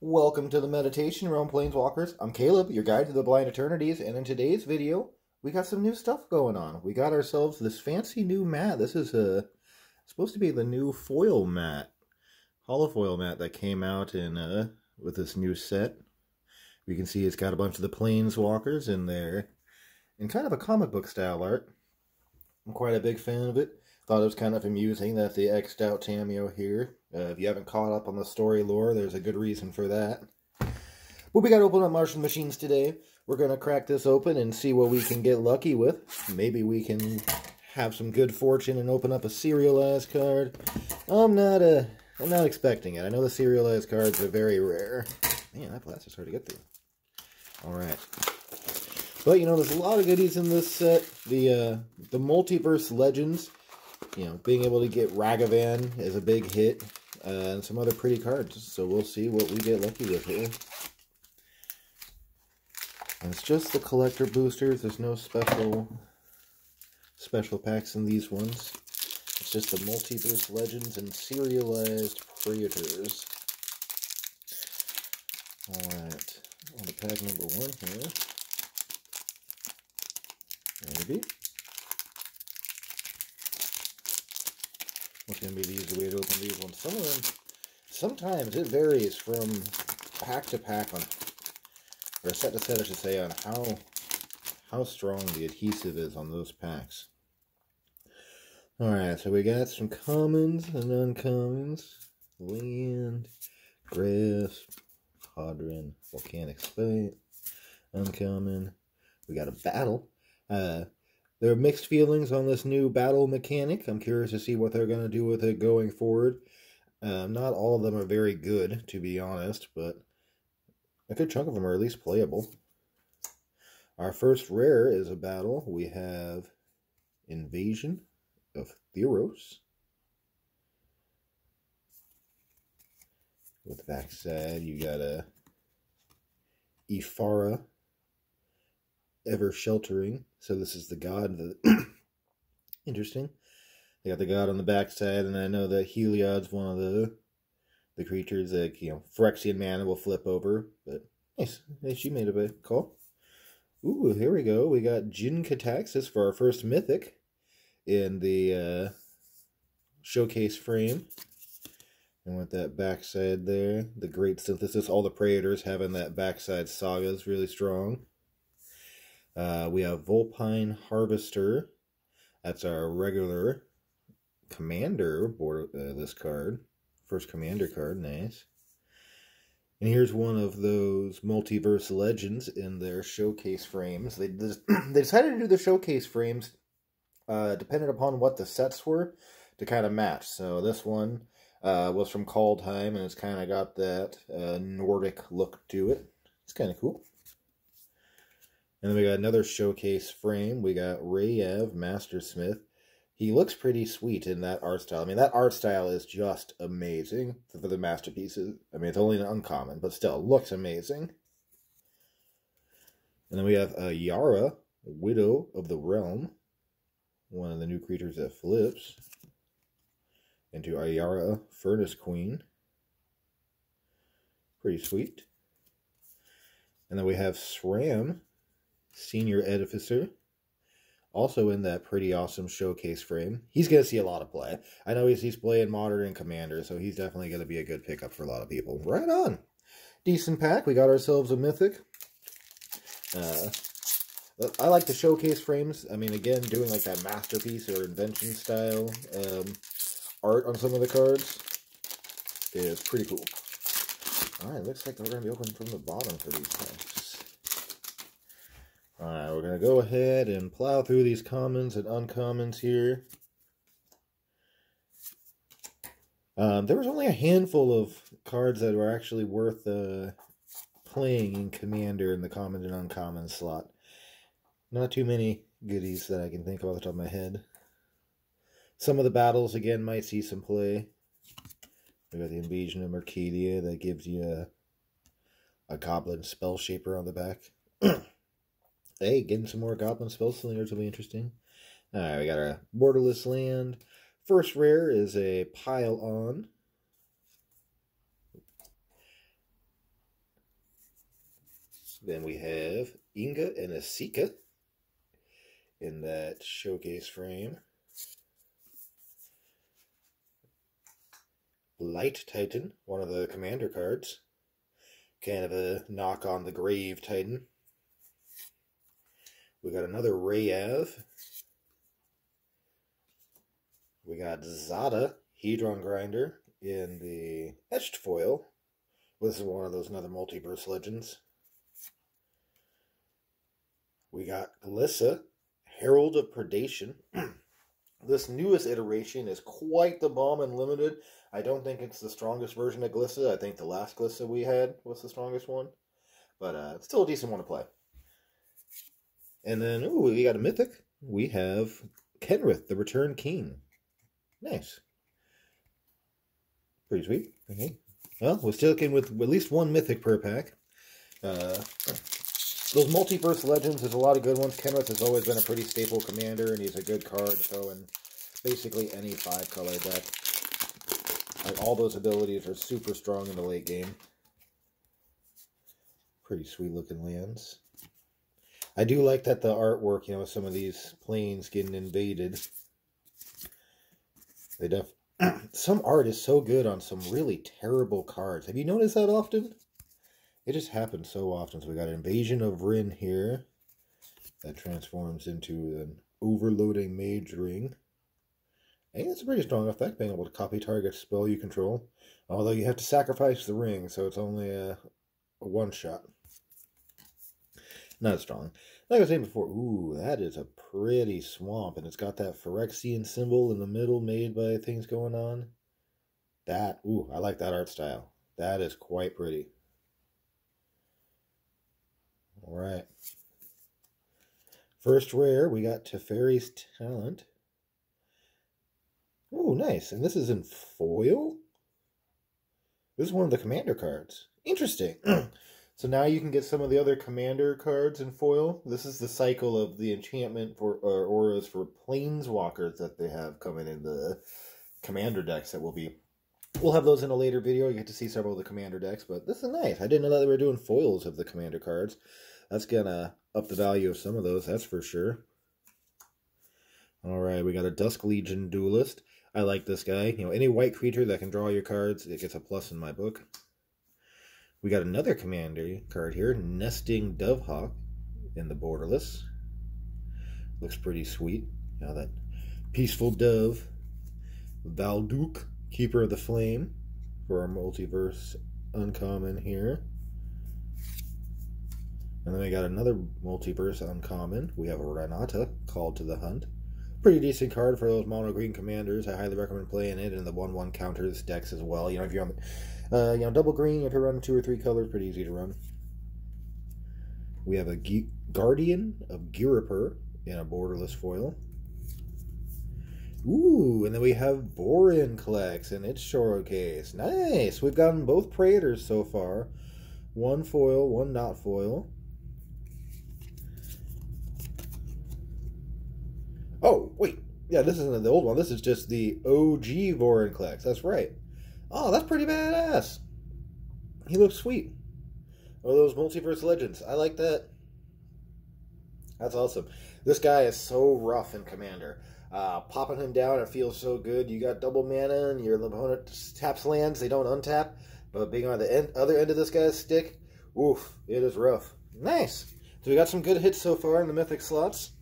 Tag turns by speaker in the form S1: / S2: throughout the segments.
S1: Welcome to the Meditation Realm, Planeswalkers. I'm Caleb, your guide to the Blind Eternities, and in today's video, we got some new stuff going on. We got ourselves this fancy new mat. This is supposed to be the new foil mat, holofoil mat that came out in with this new set. You can see it's got a bunch of the Planeswalkers in there, in kind of a comic book style art. I'm quite a big fan of it. Thought it was kind of amusing that they X'd out Tameo here. If you haven't caught up on the story lore, there's a good reason for that. But we got to open up Martian Machines today. We're going to crack this open and see what we can get lucky with. Maybe we can have some good fortune and open up a serialized card. I'm not expecting it. I know the serialized cards are very rare. Man, that plastic's hard to get through. Alright. But, you know, there's a lot of goodies in this set. The Multiverse Legends, you know, being able to get Ragavan is a big hit. And some other pretty cards. So we'll see what we get lucky with here. And it's just the collector boosters. There's no special packs in these ones. It's just the Multiverse Legends and serialized Praetors. Alright. On to pack number 1 here. Maybe. What's going to be the easy way to open these ones? Some of them, sometimes it varies from pack to pack on, or set to set, I should say, on how strong the adhesive is on those packs. Alright, so we got some commons and uncommons. Land, Grasp, Hadron, Volcanic Spite, uncommon. We got a battle. There are mixed feelings on this new battle mechanic. I'm curious to see what they're going to do with it going forward. Not all of them are very good, to be honest, but a good chunk of them are at least playable. Our first rare is a battle. We have Invasion of Theros. With the backside, you got a Ifara, Ever Sheltering. So this is the god. Interesting. They got the god on the backside, and I know that Heliod's one of the creatures that, you know, Phyrexian mana will flip over. But nice. Hey, she made a big call. Ooh, here we go. We got Jin Kataxis for our first mythic in the showcase frame. And with that backside there, the great synthesis, all the Praetors having that backside saga is really strong. We have Vulpine Harvester. That's our regular commander board, this card. First commander card, nice. And here's one of those Multiverse Legends in their showcase frames. They decided to do the showcase frames depending upon what the sets were to kind of match. So this one was from Kaldheim, and it's kind of got that Nordic look to it. It's kind of cool. And then we got another showcase frame. We got Rayev, Mastersmith. He looks pretty sweet in that art style. I mean, that art style is just amazing for the masterpieces. I mean, it's only an uncommon, but still, looks amazing. And then we have Yara, Widow of the Realm. One of the new creatures that flips into Ayara, Furnace Queen. Pretty sweet. And then we have SRAM, Senior Edificer, also in that pretty awesome showcase frame. He's going to see a lot of play. I know he's playing Modern and Commander, so he's definitely going to be a good pickup for a lot of people. Right on. Decent pack. We got ourselves a Mythic. I like the showcase frames. I mean, again, doing like that masterpiece or invention style art on some of the cards is pretty cool. Alright, looks like we're going to be opening from the bottom for these packs. Alright, we're going to go ahead and plow through these commons and uncommons here. There was only a handful of cards that were actually worth playing in Commander in the common and uncommon slot. Not too many goodies that I can think of off the top of my head. Some of the battles, again, might see some play. We got the Invasion of Mercadia that gives you a Goblin Spell Shaper on the back. Hey, getting some more Goblin Spell Slingers will be interesting. Alright, we got our Borderless Land. First rare is a Pile On. Then we have Inga and Asika in that showcase frame. Light Titan, one of the commander cards. Kind of a knock on the Grave Titan. We got another Rayav. We got Zada, Hedron Grinder, in the etched foil. This is one of those another Multiverse Legends. We got Glissa, Herald of Predation. This newest iteration is quite the bomb and limited. I don't think it's the strongest version of Glissa. I think the last Glissa we had was the strongest one. But it's still a decent one to play. And then, ooh, we got a Mythic. We have Kenrith, the Return King. Nice. Pretty sweet. Okay. Well, we're sticking with at least one Mythic per pack. Those Multiverse Legends, there's a lot of good ones. Kenrith has always been a pretty staple commander, and he's a good card to throw in basically any 5-color deck. Like, all those abilities are super strong in the late game. Pretty sweet looking lands. I do like that the artwork, with some of these planes getting invaded. Some art is so good on some really terrible cards. Have you noticed that often? It just happens so often. So we got an Invasion of Rin here. That transforms into an Overloading Mage Ring. And it's a pretty strong effect, being able to copy target spell you control. Although you have to sacrifice the ring, so it's only a one-shot. Not as strong. Like I was saying before, ooh, that is a pretty swamp. And it's got that Phyrexian symbol in the middle made by things going on. Ooh, I like that art style. That is quite pretty. Alright. First rare, we got Teferi's Talent. Oh, nice. And this is in foil? This is one of the commander cards. Interesting. So now you can get some of the other commander cards in foil. This is the cycle of the enchantment for auras for planeswalkers that they have coming in the commander decks that we'll have those in a later video. You get to see several of the commander decks, but this is nice. I didn't know that they were doing foils of the commander cards. That's gonna up the value of some of those, that's for sure. Alright, we got a Dusk Legion Duelist. I like this guy. Any white creature that can draw your cards, it gets a plus in my book. We got another commander card here, Nesting Dovehawk in the Borderless. Looks pretty sweet. Now that Peaceful Dove, Valduk, Keeper of the Flame, for our Multiverse Uncommon here. And then we got another Multiverse Uncommon. We have a Renata, Called to the Hunt. Pretty decent card for those mono green commanders. I highly recommend playing it in the 1/1 counters decks as well. If you're on double green, if you're running 2 or 3 colors, pretty easy to run. We have a Guardian of Girapur in a borderless foil. Ooh, and then we have Vorinclex in its showcase. Nice. We've gotten both Praetors so far. One foil, one not foil. Oh, wait. Yeah, this isn't the old one. This is just the OG Vorinclex. That's right. Oh, that's pretty badass. He looks sweet. Oh, those Multiverse Legends. I like that. That's awesome. This guy is so rough in Commander. Popping him down, it feels so good. You got double mana, and your opponent taps lands. They don't untap. But being on the other end of this guy's stick, oof, it is rough. Nice. So we got some good hits so far in the Mythic slots.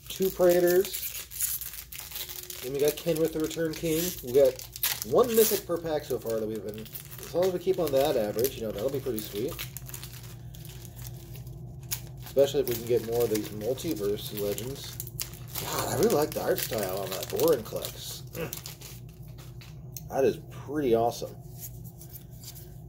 S1: 2 Praetors. Then we got Kenrith the Return King. We got 1 Mythic per pack so far that we've been... As long as we keep on that average, that'll be pretty sweet. Especially if we can get more of these Multiverse Legends. God, I really like the art style on that Vorinclex. That is pretty awesome.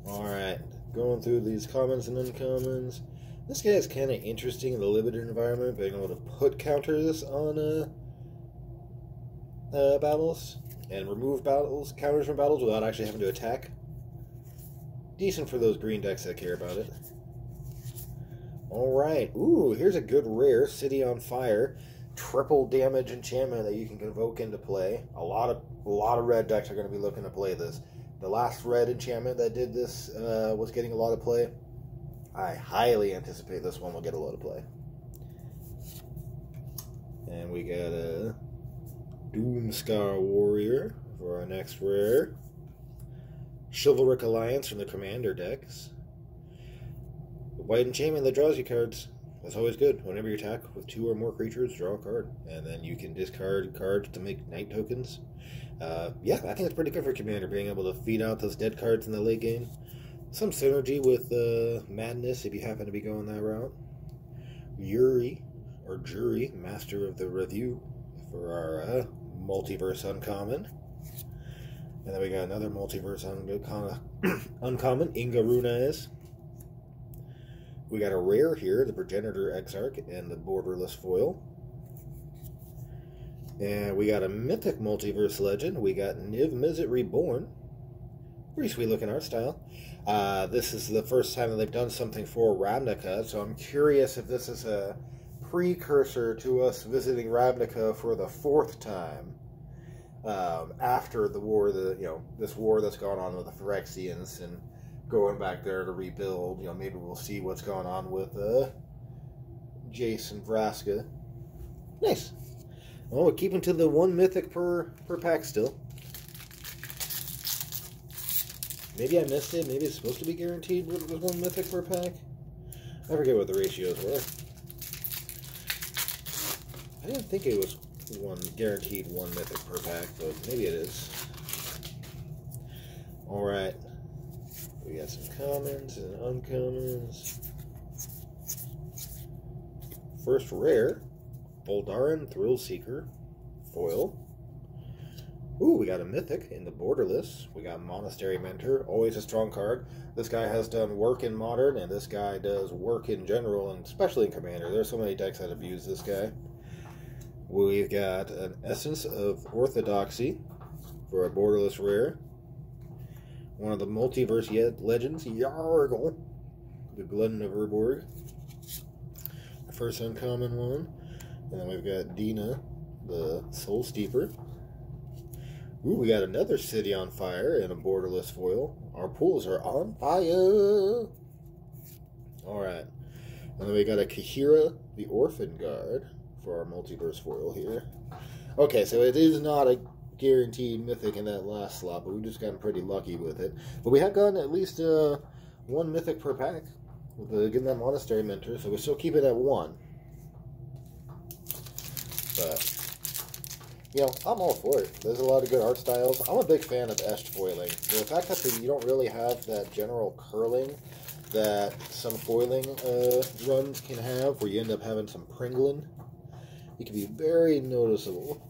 S1: Alright, going through these commons and uncommons. This guy is kind of interesting in the limited environment, being able to put counters on battles and remove counters from battles without actually having to attack. Decent for those green decks that care about it. Alright, ooh, here's a good rare, City on Fire. Triple damage enchantment that you can convoke into play. A lot of red decks are going to be looking to play this. The last red enchantment that did this was getting a lot of play. I highly anticipate this one will get a lot of play. And we got a Doomscar Warrior for our next rare. Chivalric Alliance from the Commander decks. White Enchantment that draws you cards. That's always good. Whenever you attack with 2 or more creatures, draw a card. And then you can discard cards to make night tokens. Yeah, I think it's pretty good for Commander, being able to feed out those dead cards in the late game. Some synergy with Madness if you happen to be going that route. Yuri, or Jury, Master of the Review, for our Multiverse Uncommon. And then we got another Multiverse Uncommon, Inga Runais. We got a rare here, the Progenitor Exarch, and the Borderless Foil. And we got a Mythic Multiverse Legend. We got Niv Mizzet Reborn. Pretty sweet looking art style. This is the first time that they've done something for Ravnica, so I'm curious if this is a precursor to us visiting Ravnica for the 4th time. After the war, this war that's gone on with the Phyrexians and going back there to rebuild. Maybe we'll see what's going on with Jace and Vraska. Nice. Well, we're keeping to the 1 mythic per pack still. Maybe I missed it. Maybe it's supposed to be guaranteed with 1 mythic per pack. I forget what the ratios were. I didn't think it was guaranteed 1 mythic per pack, but maybe it is. Alright. We got some commons and uncommons. First rare, Voldarin Thrillseeker foil. Ooh, we got a mythic in the Borderless. We got Monastery Mentor, always a strong card. This guy has done work in Modern, and this guy does work in general, and especially in Commander. There's so many decks that have used this guy. We've got an Essence of Orthodoxy for a Borderless rare. One of the Multiverse Legends, Yargle, the Glutton of Urborg. The first uncommon one. And then we've got Dina, the Soul Steeper. Ooh, we got another City on Fire and a Borderless foil. Our pools are on fire! Alright. And then we got a Kahira, the Orphan Guard, for our Multiverse foil here. Okay, so it is not a guaranteed mythic in that last slot, but we've just gotten pretty lucky with it. But we have gotten at least 1 mythic per pack with getting that Monastery Mentor, so we're still keeping it at 1. But, I'm all for it. There's a lot of good art styles. I'm a big fan of etched foiling. The fact that you don't really have that general curling that some foiling runs can have, where you end up having some pringling, it can be very noticeable.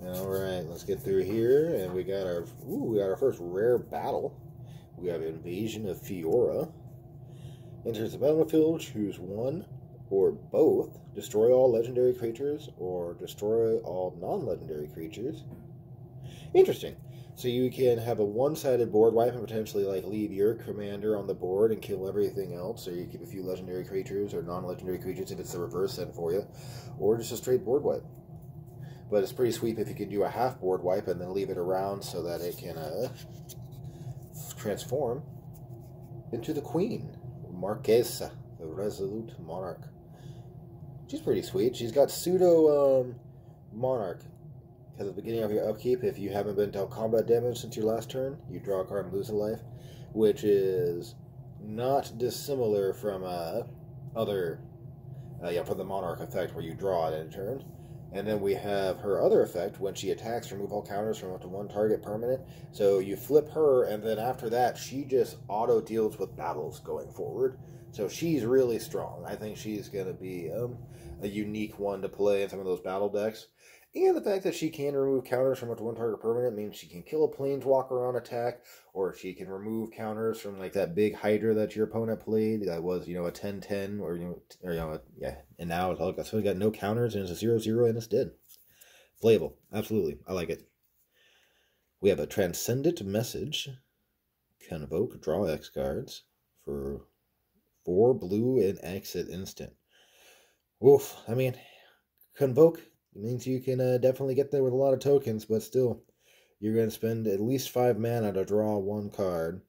S1: Alright, let's get through here, and we got our first rare battle. We have Invasion of Fiora. Enters the battlefield, choose 1 or both. Destroy all legendary creatures, or destroy all non-legendary creatures. Interesting. So you can have a one-sided board wipe and potentially leave your commander on the board and kill everything else, or you keep a few legendary creatures or non-legendary creatures if it's the reverse set for you, or just a straight board wipe. But it's pretty sweet if you can do a half board wipe and then leave it around so that it can transform into the Queen, Marquesa, the Resolute Monarch. She's pretty sweet. She's got pseudo Monarch. Because at the beginning of your upkeep, if you haven't been dealt combat damage since your last turn, you draw a card and lose a life, which is not dissimilar from from the Monarch effect where you draw it in a turn. And then we have her other effect, when she attacks, remove all counters from up to 1 target permanent. So you flip her, and then after that, she just auto-deals with battles going forward. So she's really strong. I think she's going to be a unique one to play in some of those battle decks. And the fact that she can remove counters from up to 1 target permanent means she can kill a planeswalker on attack, or she can remove counters from that big Hydra that your opponent played that was, a 10-10, and now it's got no counters and it's a 0-0 and it's dead. Playable. Absolutely. I like it. We have a Transcendent Message. Convoke, draw X cards for 4 blue and exit instant. Oof. Convoke means you can definitely get there with a lot of tokens, but still, you're going to spend at least 5 mana to draw 1 card.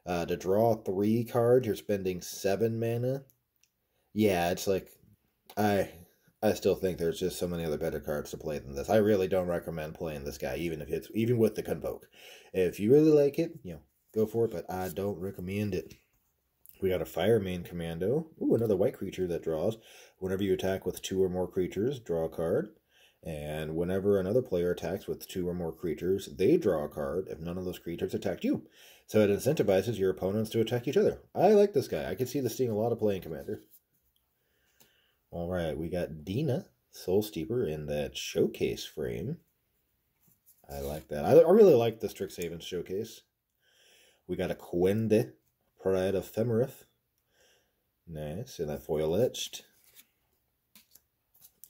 S1: To draw 3 cards, you're spending 7 mana. Yeah, it's like I I still think there's just so many other better cards to play than this. I really don't recommend playing this guy, even with the Convoke. If you really like it, go for it, but I don't recommend it. We got a Fire Main Commando. Ooh, another white creature that draws. Whenever you attack with 2 or more creatures, draw a card. And whenever another player attacks with 2 or more creatures, they draw a card if none of those creatures attacked you. So it incentivizes your opponents to attack each other. I like this guy. I could see this seeing a lot of play in Commander. Alright, we got Dina, Soul Steeper, in that showcase frame. I like that. I really like the Strixhaven showcase. We got a Quende, Pride of Femerith. Nice, and that foil etched.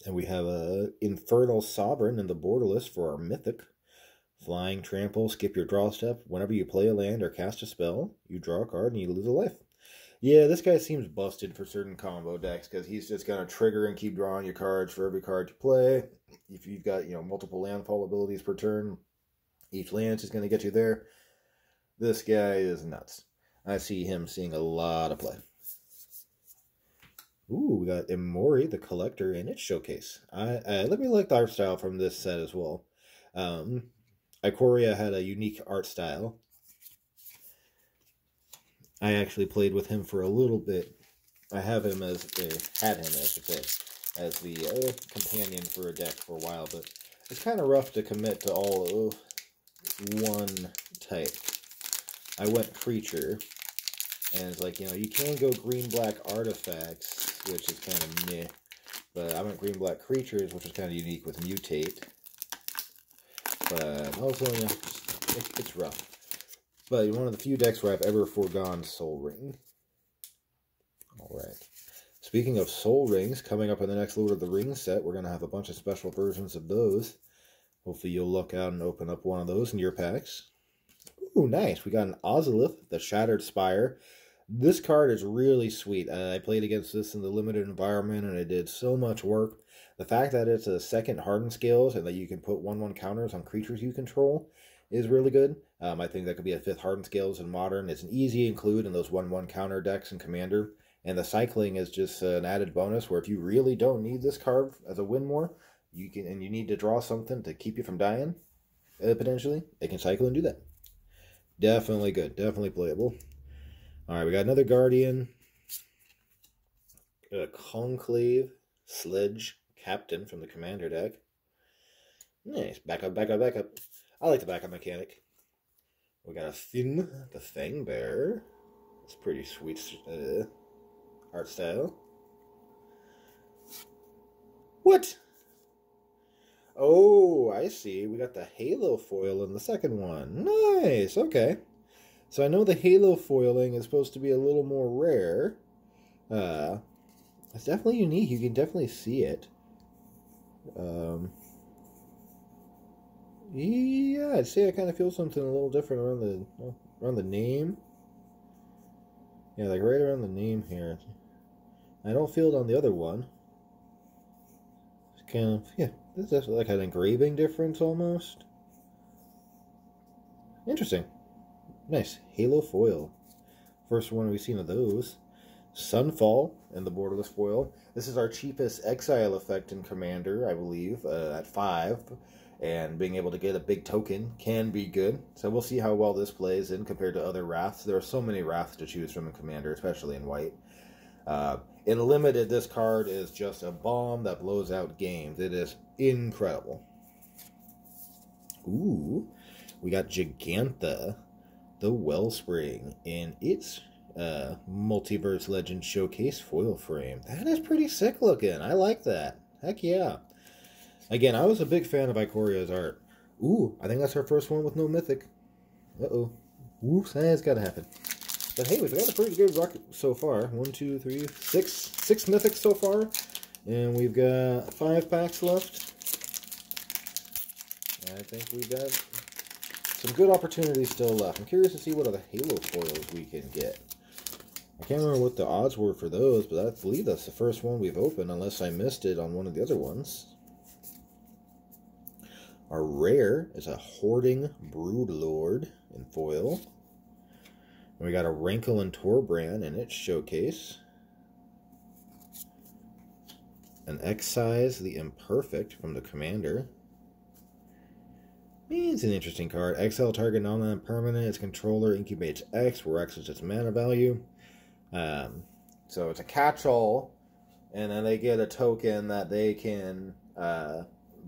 S1: And we have a Infernal Sovereign in the Borderless for our Mythic. Flying, trample, skip your draw step. Whenever you play a land or cast a spell, you draw a card and you lose a life. Yeah, this guy seems busted for certain combo decks because he's just going to trigger and keep drawing your cards for every card you play. If you've got, multiple landfall abilities per turn, each land's just going to get you there. This guy is nuts. I see him seeing a lot of play. Ooh, we got Emori, the Collector, in its showcase. Let me like the art style from this set as well. Ikoria had a unique art style. I actually played with him for a little bit. I had him as the companion for a deck for a while, but it's kind of rough to commit to all of one type. I went creature, and it's like, you can go green-black artifacts, which is kind of meh, but I went green-black creatures, which is kind of unique with mutate. But also, it's rough. But one of the few decks where I've ever foregone Soul Ring. Alright. Speaking of Soul Rings, coming up in the next Lord of the Rings set, we're going to have a bunch of special versions of those. Hopefully you'll look out and open up one of those in your packs. Ooh, nice. We got an Ozolith, the Shattered Spire. This card is really sweet. I played against this in the limited environment, and it did so much work. The fact that it's a second Hardened Scales, and that you can put 1/1 counters on creatures you control, is really good. I think that could be a 5th Hardened Scales in Modern. It's an easy include in those 1/1 counter decks in Commander. And the cycling is just an added bonus where if you really don't need this card as a win more, you need to draw something to keep you from dying, potentially, it can cycle and do that. Definitely good. Definitely playable. Alright, we got another Guardian. A Conclave Sledge Captain from the Commander deck. Nice. Back up, back up, back up. I like the backup mechanic. We got a Finn, the Fang Bear. It's pretty sweet art style. What? Oh, I see. We got the Halo foil in the second one. Nice. Okay. So I know the Halo foiling is supposed to be a little more rare. It's definitely unique. You can definitely see it. Yeah, I'd say I kind of feel something a little different around the name. Yeah, like right around the name here. I don't feel it on the other one. It's kind of, yeah, this is like an engraving difference almost. Interesting. Nice. Halo foil. First one we've seen of those. Sunfall and the Borderless foil. This is our cheapest exile effect in Commander, I believe, at 5. And being able to get a big token can be good. So we'll see how well this plays in compared to other Wraths. There are so many Wraths to choose from in Commander, especially in white. In Limited, this card is just a bomb that blows out games. It is incredible. Ooh, we got Gigantha, the Wellspring, in its Multiverse Legend Showcase foil frame. That is pretty sick looking. I like that. Heck yeah. Again, I was a big fan of Ikoria's art. Ooh, I think that's our first one with no Mythic. Uh-oh. Whoops, that's gotta happen. But hey, we've got a pretty good rocket so far. 1, 2, 3, 6. 6 Mythics so far. And we've got 5 packs left. I think we've got some good opportunities still left. I'm curious to see what other Halo foils we can get. I can't remember what the odds were for those, but I believe that's the first one we've opened, unless I missed it on one of the other ones. Our rare is a Hoarding Broodlord in foil. We got a Rankle and Torbrand in its showcase. An X-Size, the Imperfect from the Commander. It's an interesting card. Exile target non-land permanent. Its controller incubates X, where X is its mana value. So it's a catch-all, and then they get a token that they can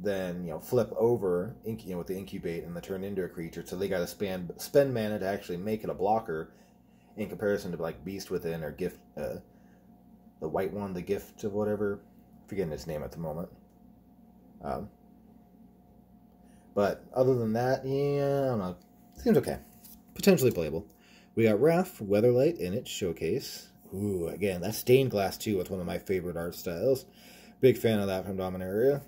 S1: then flip over with the incubate and then turn into a creature. So they got to spend mana to actually make it a blocker, in comparison to like Beast Within or Gift, the white one, the Gift of whatever. I'm forgetting its name at the moment. But other than that, yeah, I don't know. Seems okay. Potentially playable. We got Wrath, Weatherlight in its showcase. Ooh, again, that's stained glass too with one of my favorite art styles. Big fan of that from Dominaria.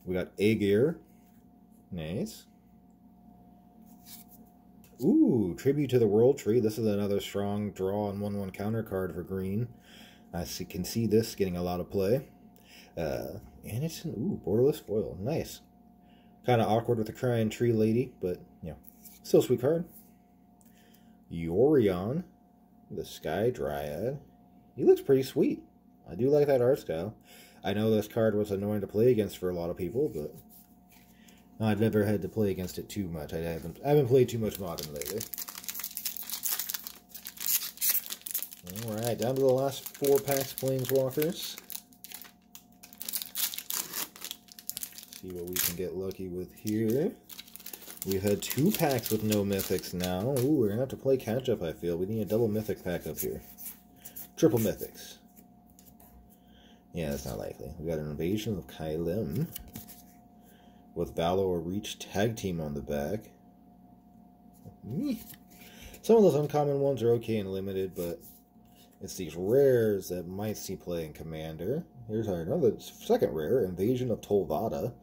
S1: We got Aegir. Nice. Ooh, Tribute to the World Tree. This is another strong draw and 1/1 counter card for green. I can see this getting a lot of play. And it's an, borderless foil. Nice. Kind of awkward with the Crying Tree Lady, but, still a sweet card. Yorion, the Sky Dryad. He looks pretty sweet. I do like that art style. I know this card was annoying to play against for a lot of people, but I've never had to play against it too much. I haven't played too much Modern lately. Alright, down to the last 4 packs, Planeswalkers. See what we can get lucky with here. We've had 2 packs with no mythics now. Ooh, we're going to have to play catch-up, I feel. We need a double mythic pack up here. Triple mythics. Yeah, that's not likely. We got an Invasion of Kylem with Valor Reach Tag Team on the back. Some of those uncommon ones are okay and limited, but it's these rares that might see play in Commander. Here's another second rare, Invasion of Tolvada.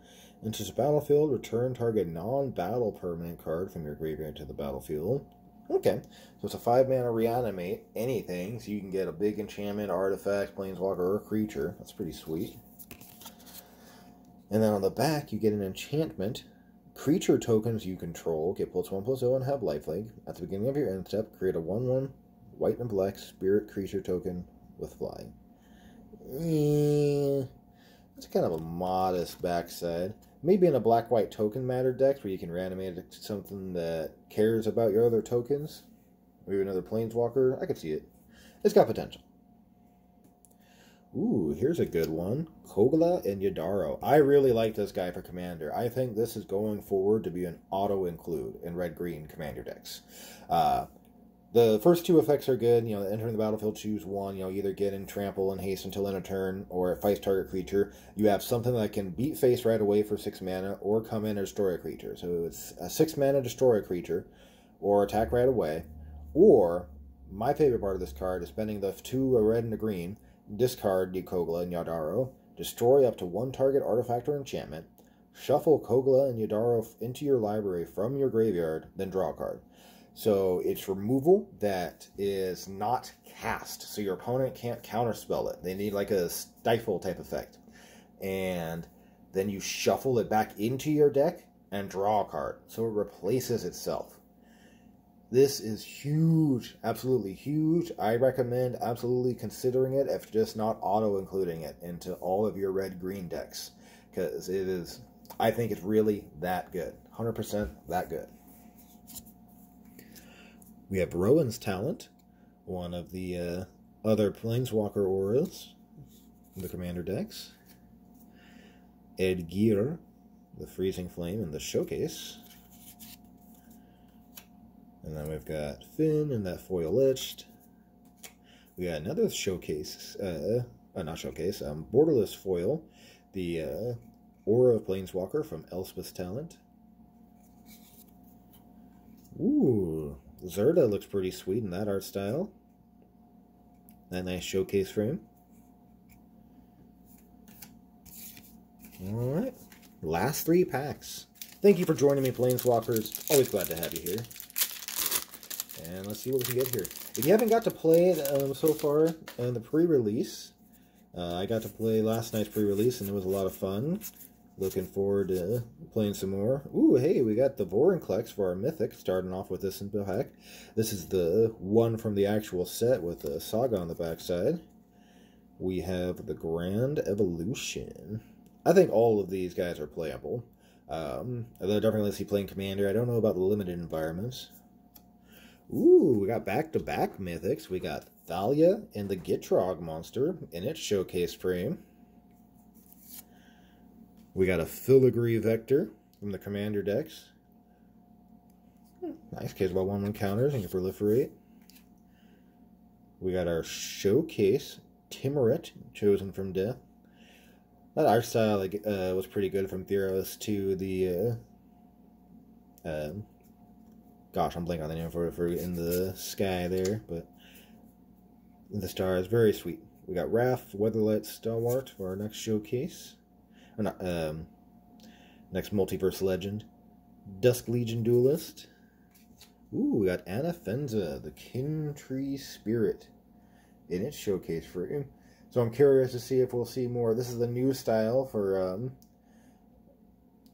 S1: Enters the battlefield, return target non-battle permanent card from your graveyard to the battlefield. Okay, so it's a 5-mana reanimate anything, so you can get a big enchantment, artifact, planeswalker, or creature. That's pretty sweet. And then on the back, you get an enchantment. Creature tokens you control get +1/+0 and have lifelink. At the beginning of your end step, create a 1/1 white and black spirit creature token with fly. It's kind of a modest backside. Maybe in a black-white token matter deck where you can reanimate it to something that cares about your other tokens. Maybe another planeswalker. I could see it. It's got potential. Ooh, here's a good one. Kogla and Yadaro. I really like this guy for Commander. I think this is going forward to be an auto-include in red-green Commander decks. The first 2 effects are good. Entering the battlefield, choose one. Either get in trample and haste until end of turn, or it fights target creature. You have something that can beat face right away for 6 mana, or come in and destroy a creature. So it's a 6 mana destroy a creature, or attack right away. Or, my favorite part of this card is spending the 2, a red and a green, discard Kogla and Yadaro, destroy up to 1 target artifact or enchantment, shuffle Kogla and Yadaro into your library from your graveyard, then draw a card. So it's removal that is not cast, so your opponent can't counterspell it. They need like a stifle type effect. And then you shuffle it back into your deck and draw a card, so it replaces itself. This is huge, absolutely huge. I recommend absolutely considering it, if just not auto-including it into all of your red-green decks. Because it is, I think it's really that good. 100% that good. We have Rowan's Talent, one of the other Planeswalker auras in the Commander decks. Edgir, the Freezing Flame in the showcase. And then we've got Finn and that foil etched. We got another showcase, not showcase, borderless foil, the Aura of Planeswalker from Elspeth's Talent. Ooh, Zerda looks pretty sweet in that art style. That nice showcase frame. Alright, last 3 packs. Thank you for joining me, Planeswalkers. Always glad to have you here. And let's see what we can get here. If you haven't got to play it so far in the pre-release, I got to play last night's pre-release and it was a lot of fun. Looking forward to playing some more. Ooh, hey, we got the Vorinclex for our Mythic, starting off with this in pack. This is the one from the actual set with the Saga on the backside. We have the Grand Evolution. I think all of these guys are playable. Although definitely let's see playing Commander. I don't know about the limited environments. Ooh, we got back-to-back Mythics. We got Thalia and the Gitrog monster in its showcase frame. We got a Filigree Vector from the Commander decks. Nice, case about 1/1 counters and can proliferate. We got our Showcase Timoret, chosen from Death. That art style was pretty good from Theros to the gosh, I'm blanking on the name for in the sky there, but the stars, very sweet. We got Wrath, Weatherlight, Stalwart for our next showcase. Or not, next Multiverse Legend. Dusk Legion Duelist. Ooh, we got Anna Fenza, the Kin Tree Spirit, in its showcase frame. So I'm curious to see if we'll see more. This is the new style for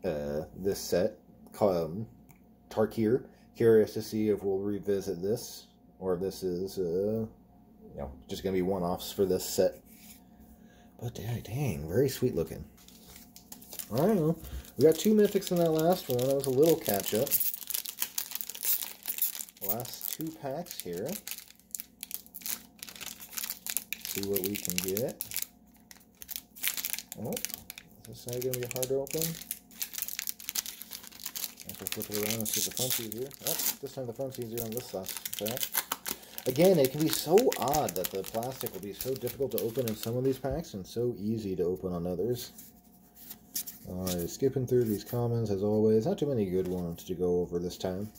S1: this set, Tarkir. Curious to see if we'll revisit this, or if this is just gonna be one-offs for this set. But dang, very sweet looking. I don't know. We got 2 Mythics in that last one. That was a little catch-up. Last 2 packs here. See what we can get. Oh, is this side going to be hard to open? I have to flip it around and see if the front's easier. Oh, this time the front's easier on this last pack. Again, it can be so odd that the plastic will be so difficult to open in some of these packs and so easy to open on others. Alright, skipping through these comments as always. Not too many good ones to go over this time.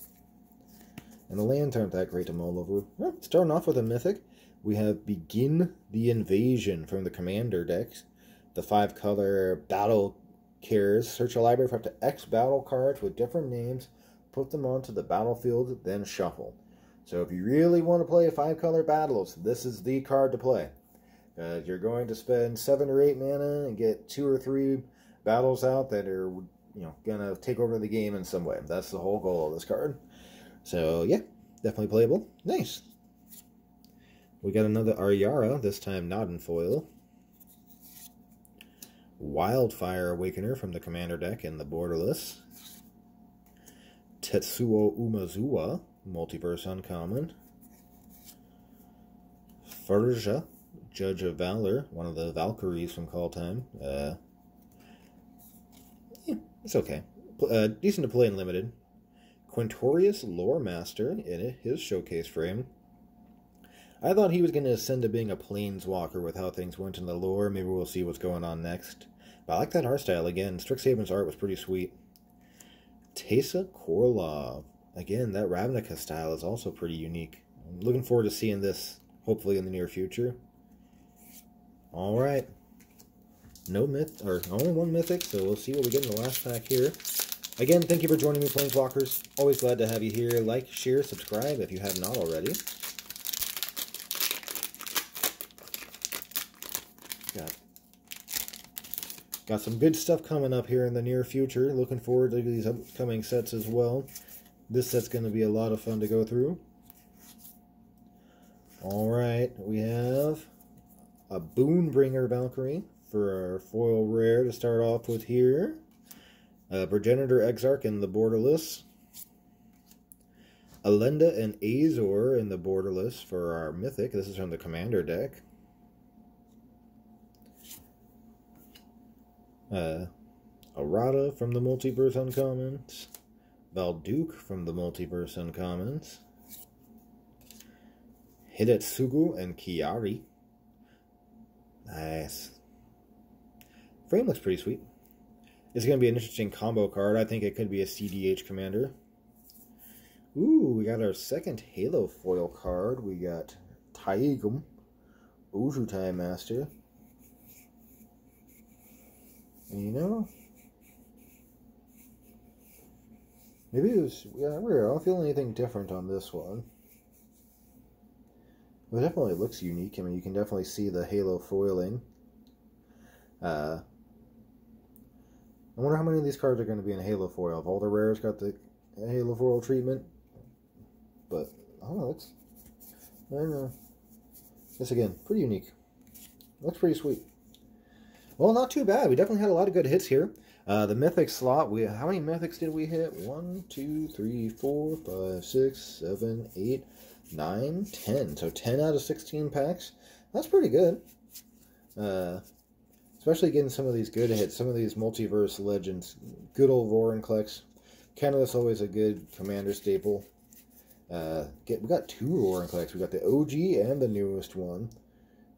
S1: And the lands aren't that great to mull over. Well, starting off with a Mythic, we have Begin the Invasion from the Commander decks. The 5-color battle cares. Search a library for up to X battle cards with different names. Put them onto the battlefield, then shuffle. So if you really want to play 5-color battles, this is the card to play. You're going to spend 7 or 8 mana and get 2 or 3 battles out that are, gonna take over the game in some way. That's the whole goal of this card. So yeah, definitely playable. Nice. We got another Aryara, this time not in foil. Wildfire Awakener from the Commander deck in the Borderless. Tetsuo Umezawa, Multiverse Uncommon. Furja, Judge of Valor, one of the Valkyries from Call Time. It's okay. Decent to play in Limited. Quintorius Lore Master in his showcase frame. I thought he was going to ascend to being a planeswalker with how things went in the lore. Maybe we'll see what's going on next. But I like that art style again. Strixhaven's art was pretty sweet. Teysa Korlov. Again, that Ravnica style is also pretty unique. I'm looking forward to seeing this, hopefully in the near future. Alright. No myth, or only 1 Mythic, so we'll see what we get in the last pack here. Again, thank you for joining me, Planeswalkers. Always glad to have you here. Like, share, subscribe if you have not already. Got some good stuff coming up here in the near future. Looking forward to these upcoming sets as well. This set's going to be a lot of fun to go through. Alright, we have a Boonbringer Valkyrie for our foil rare to start off with here. Progenitor Exarch in the Borderless. Elenda and Azor in the Borderless for our Mythic. This is from the Commander deck. Arata from the Multiverse Uncommons. Valduke from the Multiverse Uncommons. Hidetsugu and Kiari. Nice. Frame looks pretty sweet. It's going to be an interesting combo card. I think it could be a CDH commander. Ooh, we got our second Halo foil card. We got Taigum, Ujutai Master. And maybe it was, weird. I don't feel anything different on this one. But it definitely looks unique. I mean, you can definitely see the Halo foiling. I wonder how many of these cards are going to be in Halo foil. If all the rares got the Halo foil treatment. But, I don't know, I don't know. This, again, pretty unique. Looks pretty sweet. Well, not too bad. We definitely had a lot of good hits here. The mythic slot, how many mythics did we hit? 1, 2, 3, 4, 5, 6, 7, 8, 9, 10. So 10 out of 16 packs. That's pretty good. Especially getting some of these good hits, some of these multiverse legends. Good old Vorinclex. Canada's always a good commander staple. We got 2 Vorinclex. We got the OG and the newest one.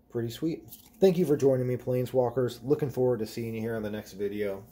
S1: Pretty sweet. Thank you for joining me, Planeswalkers. Looking forward to seeing you here on the next video.